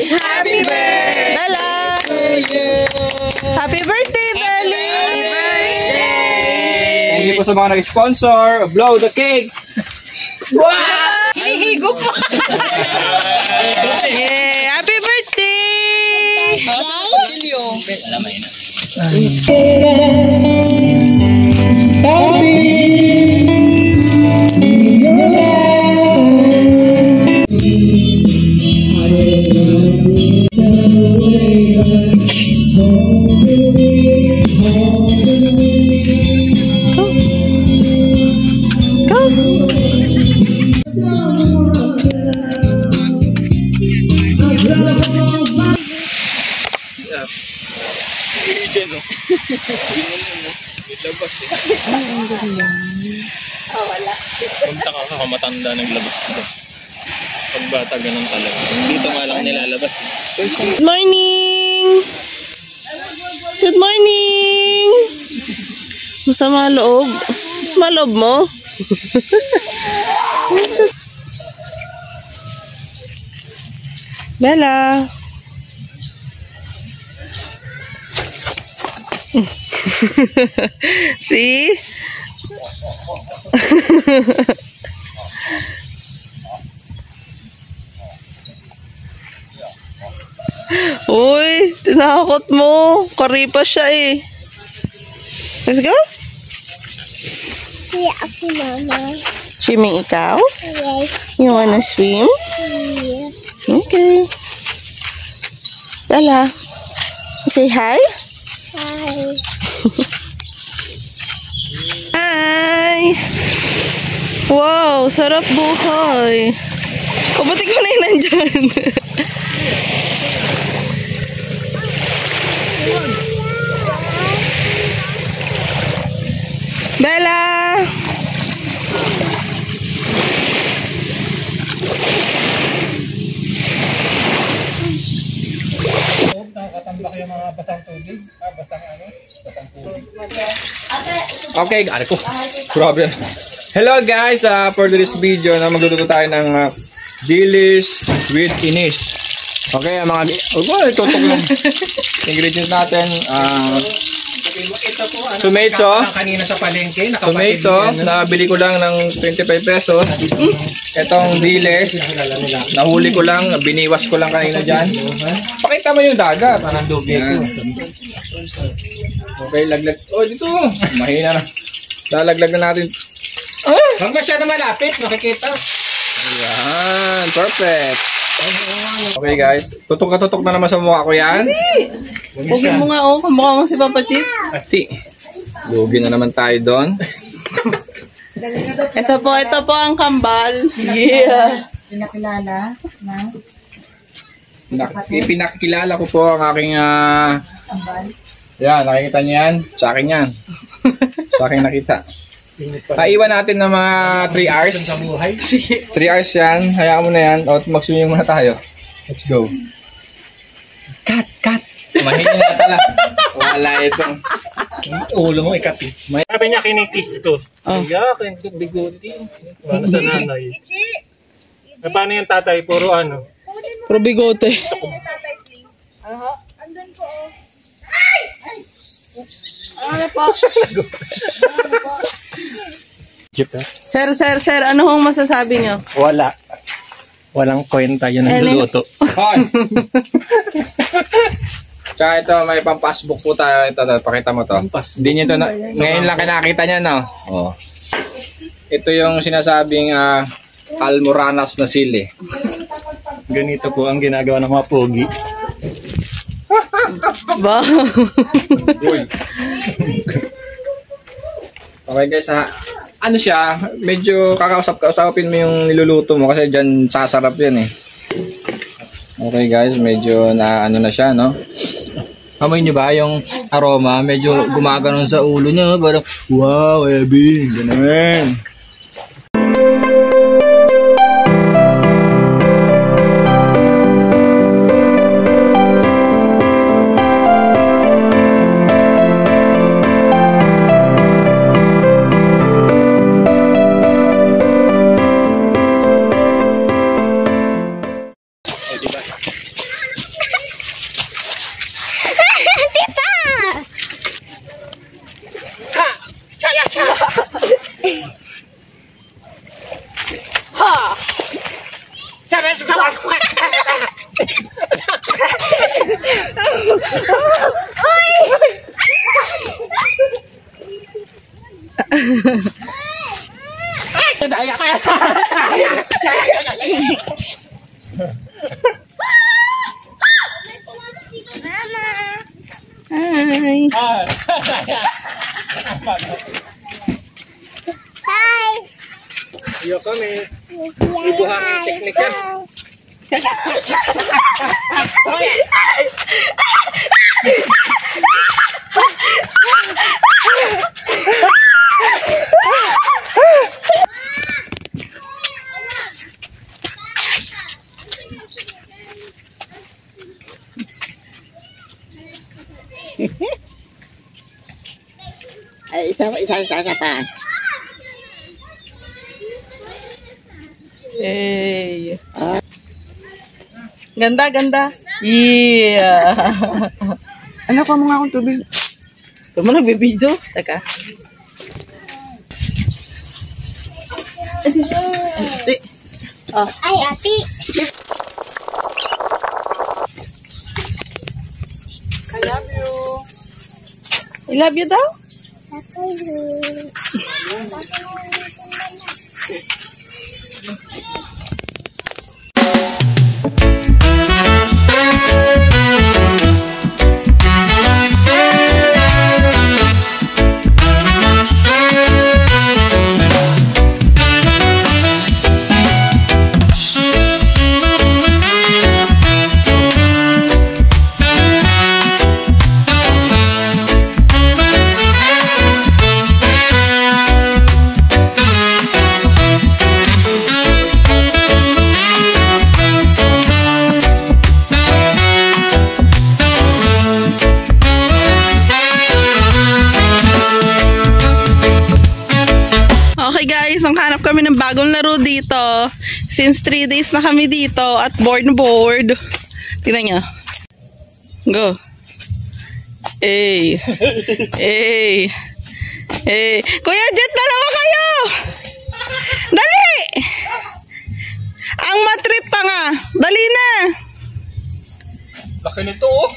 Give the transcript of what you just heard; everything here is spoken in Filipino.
Happy birthday, Bella! Happy birthday, Belly! Thank you po sa mga nag-sponsor. Blow the cake! Wow! Hinihigo po! Yeah! Happy birthday! Wala. Punta ka matanda naglabas dito. Pagbata ganun talaga. Dito nga lang nilalabas. Good morning! Good morning! Masama loob. Masama loob mo? Bella! See? Uy, tinakot mo. Karipa siya eh. Let's go. Yeah, ako, Mama. Swimming ikaw? Yes. You wanna swim? Yeah. Okay. Bella, say hi. Hi. Hi! Wow, sarap buhay. Kabuti ko na yun nandyan. Bella! Okay, ano ko? Problem. Hello guys, for this video na magluluto tayo ng dilis with inis. Okay, mga tutok lang. Ingredients natin, tomato. Kanina sa palengke, Tomato, nabili ko lang ng 25 pesos. Itong dilis, nahuli ko lang, biniwas ko lang kanina dyan. Pakita mo yung dagat. Okay, laglag. Oh, dito. Mahina na. Lalaglag na natin. Huwag masyado malapit, makikita. Ayan, perfect. Okay guys, tutok na naman sa mukha ko yan. Huwag mo nga oh, kamukha mo si Papa Chip. Ati, lugi na naman tayo doon. Ito po ang kambal. Yeah. Pinakilala na Pinakilala ko po ang aking ambal. yan, nakikita niyo yan? Sa akin yan. Sa akin nakita. Iwan natin ng mga 3 hours. 3 hours yan. Hayaan mo na yan. O, mag-swimming muna tayo. Let's go. Cut. Mahina na tala. Wala itong Ulo mo ikati. Sabi niya kinikiss ko. Oh. Iyak, bigoti. Ano sa nanay? Eh, paano yung tatay? Puro ano? Pro bigote. Andun po. Ano po? Jeep ha? Sir, ano hong masasabi nyo? Wala. Walang kwenta yun ang luluto. Hoy! Tsaka ito, may pang-passbook po tayo. Ito, pakita mo to. Hindi nyo ito, ngayon lang kinakita nyo, no? Oh. Ito yung sinasabing almoranas na sili. Ganito po ang ginagawa ng mga pogi. Ba? Uy. Okay guys ha. Ano siya, medyo kakausapin mo yung niluluto mo kasi dyan sasarap yan eh. Okay guys, medyo na ano na siya, no? Amoy niyo ba yung aroma? Medyo gumaganon sa ulo niya, parang wow, Ebi, ganun. Hi. Hi. Iyo kami. Ibuhang teknik yan. Ay, isa pa. Hey. Ganda, ganda. Yeah. Ano ka mo nga akong tubig? Ito mo nagbibidyo. Teka. Ay, ati. I love you daw? Okay guys, nanghanap kami ng bagong laro dito. Since 3 days na kami dito at bored na bored. Tingnan nyo. Go. Hey. Hey. Hey. Kuya Jet, dalawa kayo! Dali! Ang matrip tanga. Dali na. Laki nito oh.